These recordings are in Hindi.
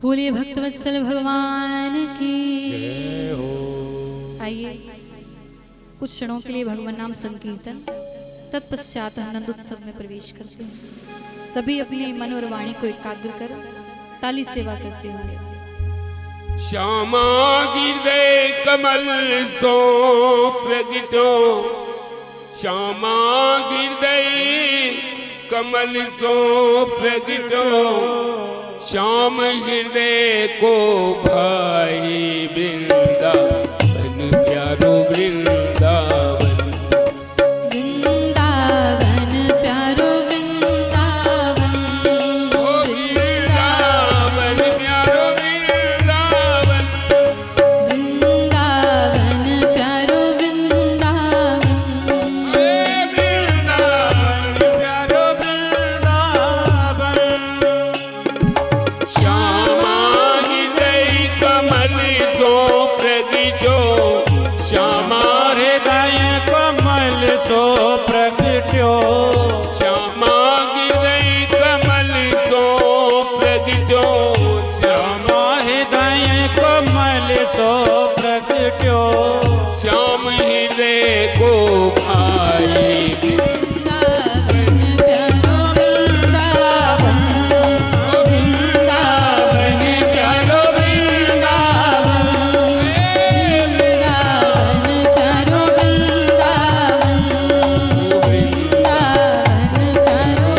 बोलिए भक्तवत्सल भगवान की जय हो। आइए कुछ क्षणों के लिए भगवान नाम संकीर्तन, तत्पश्चात आनंद उत्सव में प्रवेश करते हैं। सभी अपने मन और वाणी को एकाग्र कर ताली सेवा करते हुए। श्यामा हृदय कमल सो प्रगटो, श्यामा हृदय कमल सो प्रगटो, श्याम हृदय को भाई वृंदावन प्यारो वृंदावन, वृंदावन प्यारो वृंदावन, ओ वृंदावन प्यारो वृंदावन, वृंदावन प्यारो वृंदावन, वृंदावन प्यारो वृंदावन। श्यामा हृदय कमल सो प्रगटो, श्यामा हृदय कमल सो प्रगट्यो, श्यामा हृदय कमल सो प्रगटो, श्यामा हृदय कमल सो प्रगट्यो, श्याम हृदय को भाई वृंदावन प्यारो वृंदावन, वृंदावन प्यारो वृंदावन, वृंदावन प्यारो वृंदावन, वृंदावन प्यारो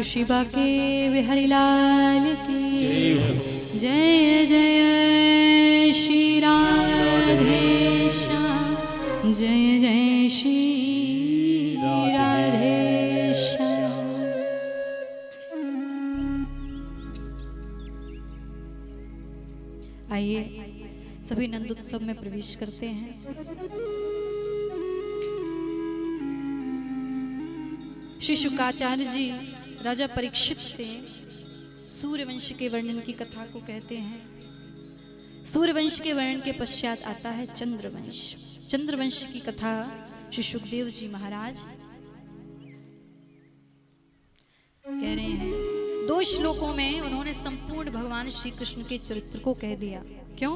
ठाकुर शिवा के बिहारी लाल की जय जय श्री राधे श्याम जय जय श्री राधे श्याम। आइए सभी नंद उत्सव में प्रवेश करते हैं। श्री शुकाचार्य जी राजा परीक्षित से सूर्यवंश के वर्णन की कथा को कहते हैं। सूर्यवंश के वर्णन के पश्चात आता है चंद्रवंश। चंद्रवंश की कथा श्री सुखदेव जी महाराज कह रहे हैं। 2 श्लोकों में उन्होंने संपूर्ण भगवान श्री कृष्ण के चरित्र को कह दिया। क्यों?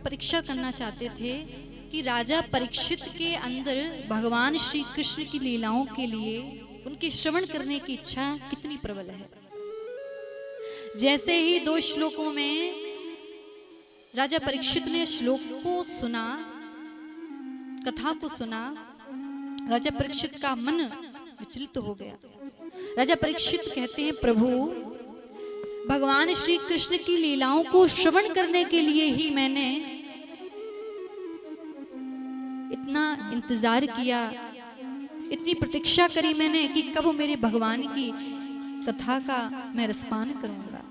परीक्षा करना चाहते थे कि राजा परीक्षित के अंदर भगवान श्री कृष्ण की लीलाओं के लिए उनके श्रवण करने की इच्छा कितनी प्रबल है। जैसे ही 2 श्लोकों में राजा परीक्षित ने श्लोक को सुना, कथा को सुना, राजा परीक्षित का मन विचलित हो गया। राजा परीक्षित कहते हैं, प्रभु भगवान श्री कृष्ण की लीलाओं को श्रवण करने के लिए ही मैंने इतना इंतजार किया, इतनी प्रतीक्षा करी मैंने कि कब मेरे भगवान की कथा का मैं रसपान करूंगा,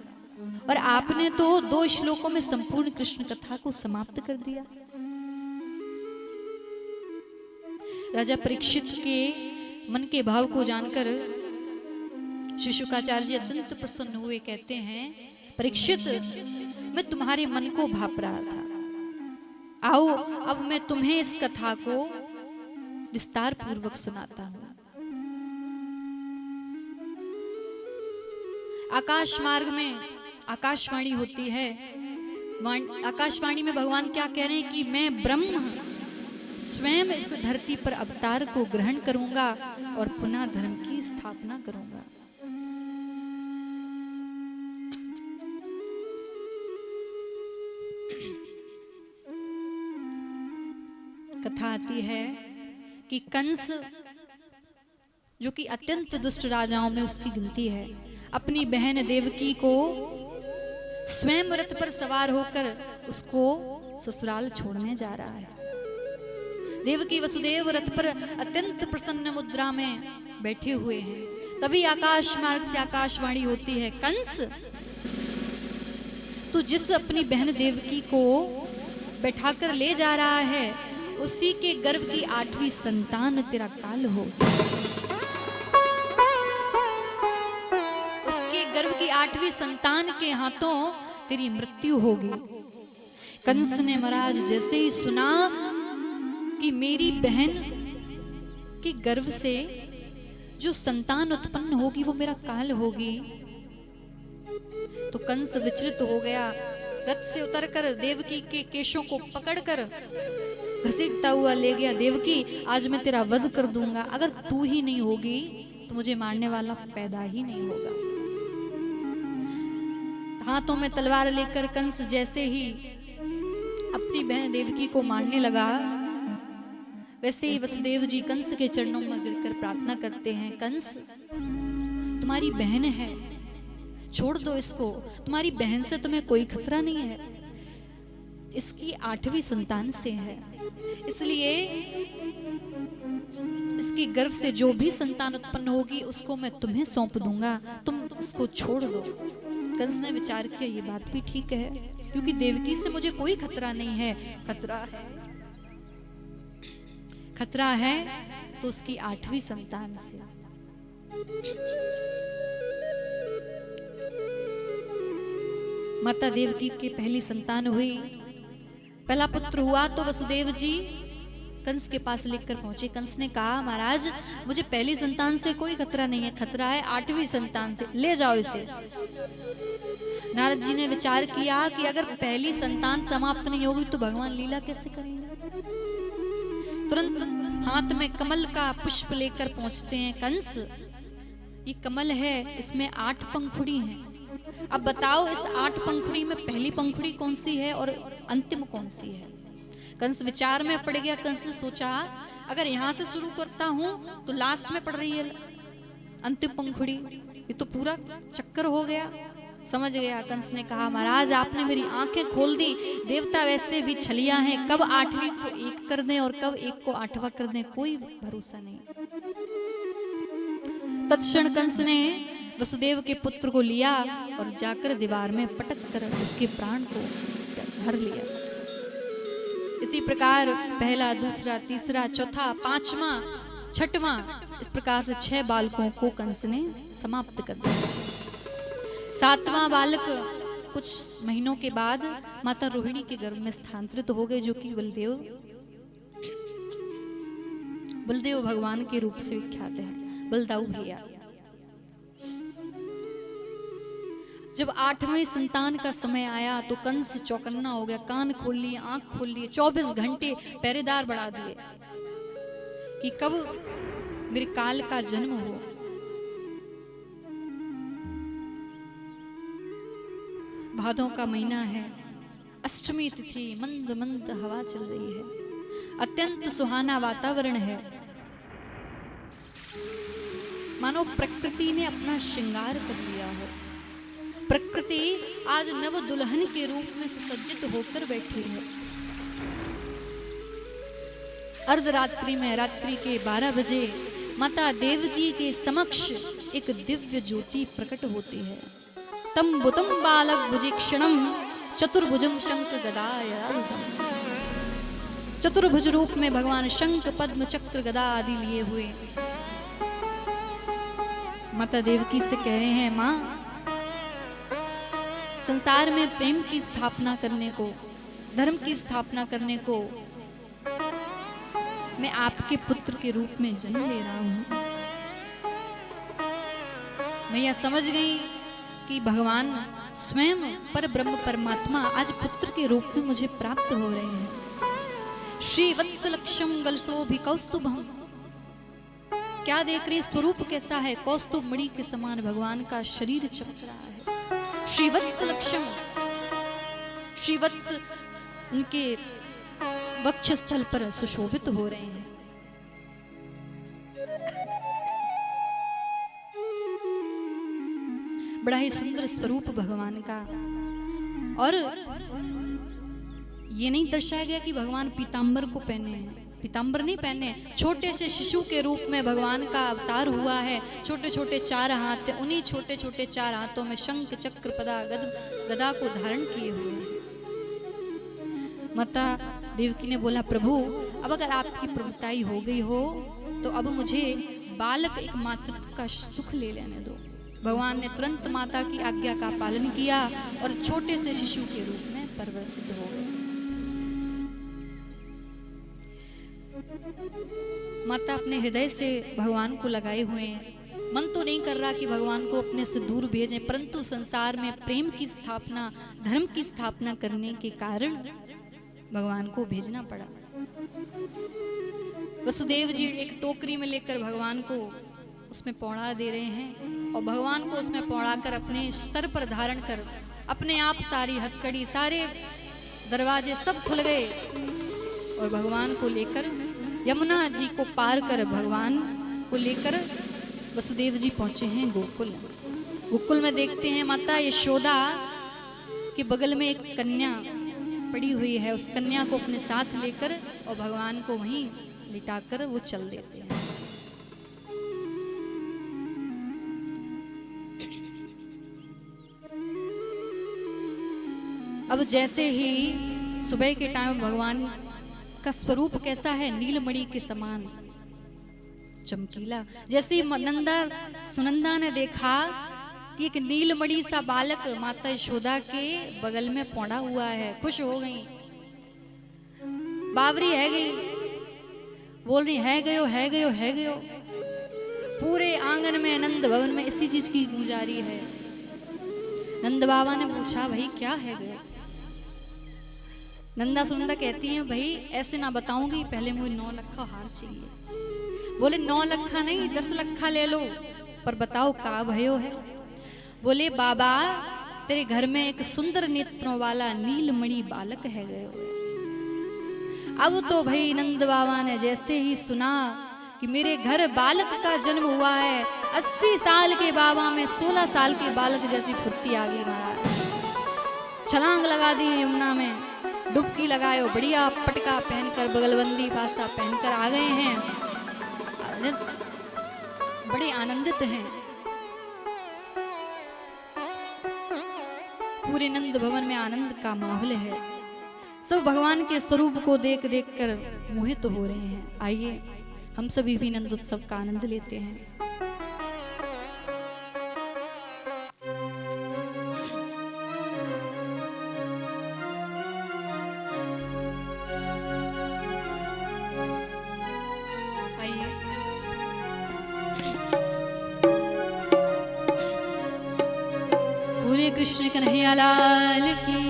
और आपने तो 2 श्लोकों में संपूर्ण कृष्ण कथा को समाप्त कर दिया। राजा परीक्षित के मन के भाव को जानकर श्री शुकाचार्य जी अत्यंत प्रसन्न हुए। कहते हैं, परीक्षित मैं तुम्हारे मन को भाप रहा था, आओ अब मैं तुम्हें इस कथा को विस्तार पूर्वक सुनाता हूं। आकाश मार्ग में आकाशवाणी होती है। आकाशवाणी में भगवान क्या कह रहे हैं कि मैं ब्रह्म स्वयं इस धरती पर अवतार को ग्रहण करूंगा और पुनः धर्म की स्थापना करूंगा। कथा आती है कि कंस, जो कि अत्यंत दुष्ट राजाओं में उसकी गिनती है, अपनी बहन देवकी को स्वयं रथ पर सवार होकर उसको ससुराल छोड़ने जा रहा है। देवकी वसुदेव रथ पर अत्यंत प्रसन्न मुद्रा में बैठे हुए हैं। तभी आकाश मार्ग से आकाशवाणी होती है, कंस तू जिस अपनी बहन देवकी को बैठाकर ले जा रहा है उसी के गर्भ की 8वीं संतान तेरा काल हो। उसके गर्भ की 8वीं संतान के हाथों तेरी मृत्यु होगी। कंस ने महाराज जैसे ही सुना कि मेरी बहन के गर्भ से जो संतान उत्पन्न होगी वो मेरा काल होगी, तो कंस विचलित हो गया। रथ से उतरकर देवकी के केशों को पकड़कर घसीटता हुआ ले गया। देवकी आज मैं तेरा वध कर दूंगा, अगर तू ही नहीं होगी तो मुझे मारने वाला पैदा ही नहीं होगा। हाथों में तलवार लेकर कंस जैसे ही अपनी बहन देवकी को मारने लगा, वैसे ही वसुदेव जी कंस के चरणों में गिरकर प्रार्थना करते हैं, कंस तुम्हारी बहन है, छोड़ दो इसको, तुम्हारी बहन से तुम्हें कोई खतरा नहीं है, इसकी 8वीं संतान से है, इसलिए इसके गर्भ से जो भी संतान उत्पन्न होगी उसको मैं तुम्हें सौंप दूंगा, तुम इसको छोड़ दो। कंस ने विचार किया ये बात भी ठीक है, क्योंकि देवकी से मुझे कोई खतरा नहीं है, खतरा है तो उसकी 8वीं संतान से। माता देवकी की पहली संतान हुई, पहला पुत्र हुआ तो वसुदेव जी कंस के पास लेकर पहुंचे। कंस ने कहा, महाराज मुझे पहली संतान से कोई खतरा नहीं है, खतरा है 8वीं संतान से, ले जाओ इसे। नारद जी ने विचार किया कि अगर पहली संतान समाप्त नहीं होगी तो भगवान लीला कैसे करेंगे। तुरंत हाथ में कमल का पुष्प लेकर पहुंचते हैं कंस। ये कमल है, इसमें 8 पंखुड़ी हैं। अब बताओ इस 8 पंखुड़ी में पहली पंखुड़ी कौन सी है और अंतिम कौन सी है। कंस विचार में पड़ गया। कंस ने सोचा अगर यहां से शुरू करता हूं तो लास्ट में पड़ रही है अंतिम पंखुड़ी, ये तो पूरा चक्कर हो गया। समझ गया। कंस ने कहा महाराज आपने मेरी आंखें खोल दी, देवता वैसे भी छलिया हैं, कब 8वीं को 1 कर दें और कब 1 को 8वां कर दें, कोई भरोसा नहीं। तत्क्षण कंस ने वसुदेव के पुत्र को लिया और जाकर दीवार में पटक कर उसके प्राण को भर लिया। इसी प्रकार पहला, दूसरा, तीसरा, चौथा, 5वां, 6वां, इस प्रकार से 6 बालकों को कंस ने समाप्त कर दिया। 7वां बालक कुछ महीनों के बाद माता रोहिणी के गर्भ में स्थानांतरित हो गए, जो कि बलदेव भगवान के रूप से विख्यात है, बलदाऊ भैया। जब 8वें संतान का समय आया तो कंस चौकन्ना हो गया, कान खोल लिए, आंख खोल लिए, 24 घंटे पहरेदार बढ़ा दिए कि कब मेरे काल का जन्म हो। भादों का महीना है, अष्टमी तिथि, मंद मंद हवा चल रही है, अत्यंत सुहाना वातावरण है, मानो प्रकृति ने अपना श्रृंगार कर दिया हो। प्रकृति आज नव दुल्हन के रूप में सुसज्जित होकर बैठी है। अर्धरात्रि में, रात्रि के 12 बजे माता देवकी के समक्ष एक दिव्य ज्योति प्रकट होती है। तम बुतम बालक भुजीक्षणम चतुर्भुजम शंख गदायुधम। चतुर्भुज रूप में भगवान शंख, पद्म, चक्र, गदा आदि लिए हुए माता देवकी से कह रहे हैं, मां संसार में प्रेम की स्थापना करने को, धर्म की स्थापना करने को मैं आपके पुत्र के रूप में जन्म ले रहा हूं। मैं यह समझ गई कि भगवान स्वयं पर ब्रह्म परमात्मा आज पुत्र के रूप में मुझे प्राप्त हो रहे हैं। श्री वत्सलक्षम गलसोभि कौस्तुभम। क्या देख रही, स्वरूप कैसा है, कौस्तुभ मणि के समान भगवान का शरीर चमक रहा है। श्रीवत्सलक्षम, श्रीवत्स उनके वक्षस्थल पर सुशोभित हो रहे हैं। बड़ा ही सुंदर स्वरूप भगवान का। और ये नहीं दर्शाया गया कि भगवान पीतांबर को पहने हैं, पीतांबर नहीं पहने, छोटे से शिशु के रूप में भगवान का अवतार हुआ है। छोटे छोटे 4 हाथ थे, उन्हीं छोटे छोटे 4 हाथों में शंख, चक्र, पदा, गदा को धारण किए हुए हैं। माता देवकी ने बोला, प्रभु अब अगर आपकी प्रभुताई हो गई हो तो अब मुझे बालक एक मातृत्व का सुख ले लेने दो। भगवान ने तुरंत माता की आज्ञा का पालन किया और छोटे से शिशु के रूप में परिवर्तित हो गए। माता अपने हृदय से भगवान को लगाए हुए हैं। मन तो नहीं कर रहा कि भगवान को अपने से दूर भेजें, परंतु संसार में प्रेम की स्थापना, धर्म की स्थापना करने के कारण भगवान को भेजना पड़ा। वसुदेव जी एक टोकरी में लेकर भगवान को उसमें पौड़ा दे रहे हैं और भगवान को उसमें पौड़ाकर अपने स्तर पर धारण कर अपने आप सारी हथकड़ी, सारे दरवाजे सब खुल गए और भगवान को लेकर यमुना जी को पार कर भगवान को लेकर वसुदेव जी पहुंचे हैं गोकुल। गोकुल में देखते हैं माता यशोदा के बगल में एक कन्या पड़ी हुई है। उस कन्या को अपने साथ लेकर और भगवान को वहीं लिटाकर वो चल देते हैं। अब जैसे ही सुबह के टाइम भगवान का स्वरूप कैसा है, नीलमणि के समान चमकीला। जैसे ही सुनंदा ने देखा कि एक नीलमणि सा बालक माता यशोदा के बगल में पौड़ा हुआ है, खुश हो गई। बावरी है गई, बोल रही है गयो है गयो है गयो। पूरे आंगन में, नंद भवन में इसी चीज की गुजारी है। नंद बाबा ने पूछा, भाई क्या है गयो? नंदा सुनंदा कहती हैं, भाई ऐसे ना बताऊंगी, पहले मुझे 9 लखा हार चाहिए। बोले 9 लखा नहीं, 10 लखा ले लो, पर बताओ का भयो है? बोले बाबा तेरे घर में एक सुंदर नेत्रों वाला नीलमणि बालक है गयो। अब तो भाई नंद बाबा ने जैसे ही सुना कि मेरे घर बालक का जन्म हुआ है। 80 साल के बाबा में 16 साल के बालक जैसी फुर्ती आ गई महाराज। छलांग लगा दी यमुना में, डुबकी लगाए, बढ़िया पटका पहनकर, बगलबंदी पासा पहनकर आ गए हैं। बड़े आनंदित हैं। पूरे नंद भवन में आनंद का माहौल है। सब भगवान के स्वरूप को देख देख कर मोहित हो रहे हैं। आइए हम सभी भी नंद उत्सव का आनंद लेते हैं। बोले कृष्ण कन्हैया लाल की।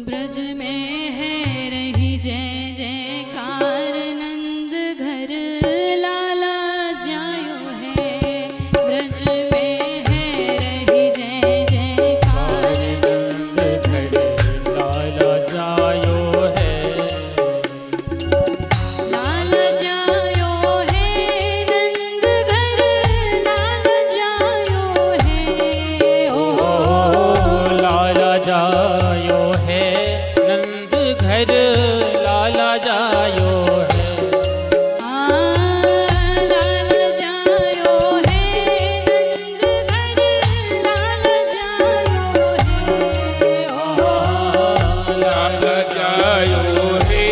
ब्रज में है रही जय जयकार, नंद घर लाला जायो है। ब्रज में है रही जय जयकार, नंद घर लाला जायो है। लाला जायो है, नंद घर लाला जायो है। ओ लाला जायो है, नंद घर लाला जायो है। लाला जायो है, नंद घर लाला जायो है। लाला जायो है,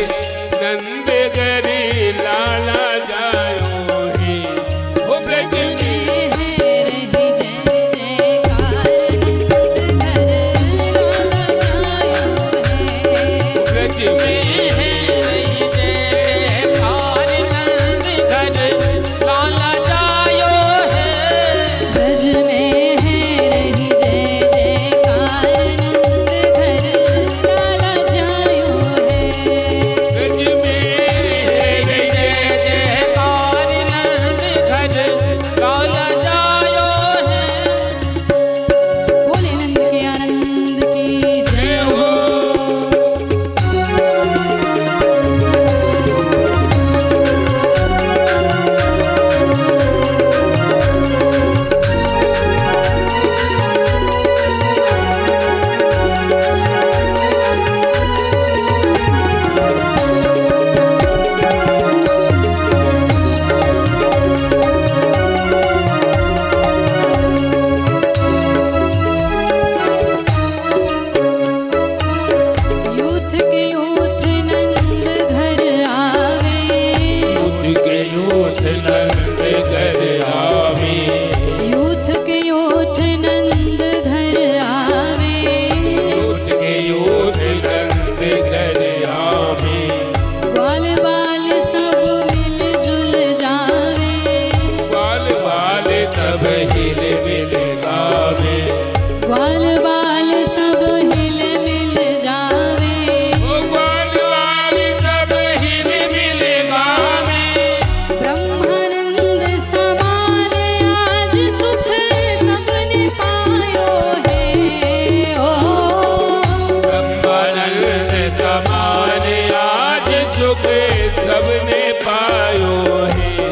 नंद गरी लाला जायो है। ओ ब्रज में है रही जय जयकार, नंद घर लाला जायो है। ब्रज में है रही जयकार, नंद घर लाला जायो है। ब्रज में है रही जय जयकार, नंद घर लाला जायो है। ब्रज में है जय जयकार, नंद घर लाला जायो है। बोले नंद के आनंद की जय हो। यूथ के यूथ नंद घर आवे। यूथ के यूथ नंद घर आवे। यूथ के यूथ नंद घर आवे। यूथ के यूथ नंद घर आवे। ग्वाल बाल सब मिल जुल जावे। बाल बाल तब हिल मिल गावे। ग्वाल बाल सब हिल मिल जावे। ओ बाल बाल तब हिल मिल गावे। ब्रह्मानंद समान आज सुख सबने पायो है। ओ ब्रह्मानंद समान आज सुख सबने पायो है।